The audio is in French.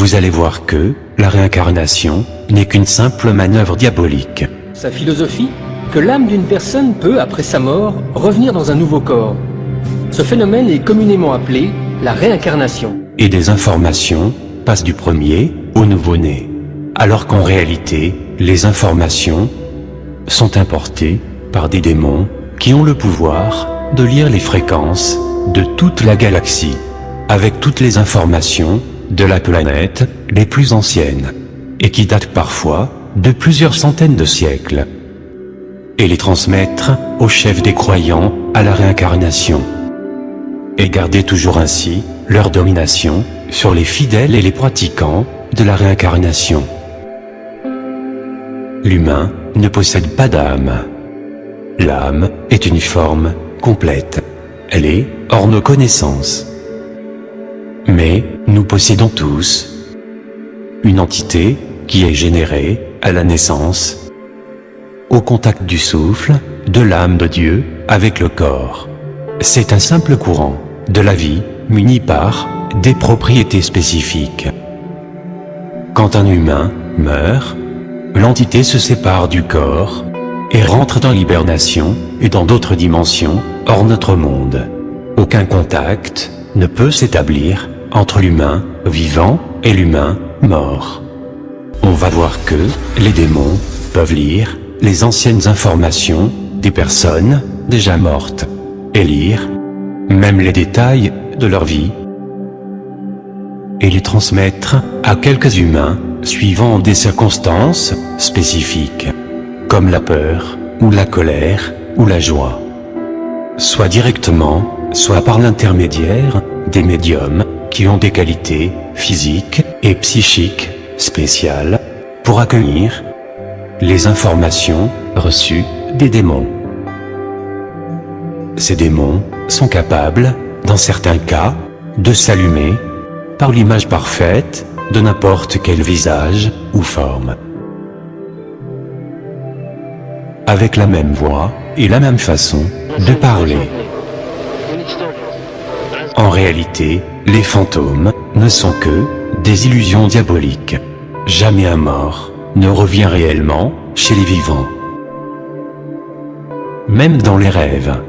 vous allez voir que la réincarnation n'est qu'une simple manœuvre diabolique. Sa philosophie, que l'âme d'une personne peut, après sa mort, revenir dans un nouveau corps. Ce phénomène est communément appelé la réincarnation. Et des informations passent du premier au nouveau-né. Alors qu'en réalité, les informations sont importées par des démons qui ont le pouvoir de lire les fréquences de toute la galaxie, avec toutes les informations de la planète les plus anciennes, et qui datent parfois de plusieurs centaines de siècles, et les transmettre aux chefs des croyants à la réincarnation, et garder toujours ainsi leur domination sur les fidèles et les pratiquants de la réincarnation. L'humain ne possède pas d'âme. L'âme est une forme complète. Elle est hors nos connaissances. Mais nous possédons tous une entité qui est générée à la naissance, au contact du souffle, de l'âme de Dieu avec le corps. C'est un simple courant de la vie muni par des propriétés spécifiques. Quand un humain meurt, l'entité se sépare du corps et rentre dans l'hibernation et dans d'autres dimensions hors notre monde. Aucun contact ne peut s'établir entre l'humain vivant et l'humain mort. On va voir que les démons peuvent lire les anciennes informations des personnes déjà mortes et lire même les détails de leur vie et les transmettre à quelques humains suivant des circonstances spécifiques, comme la peur, ou la colère, ou la joie. Soit directement, soit par l'intermédiaire des médiums qui ont des qualités physiques et psychiques spéciales pour accueillir les informations reçues des démons. Ces démons sont capables, dans certains cas, de s'allumer par l'image parfaite de n'importe quel visage ou forme, avec la même voix et la même façon de parler. En réalité, les fantômes ne sont que des illusions diaboliques. Jamais un mort ne revient réellement chez les vivants. Même dans les rêves,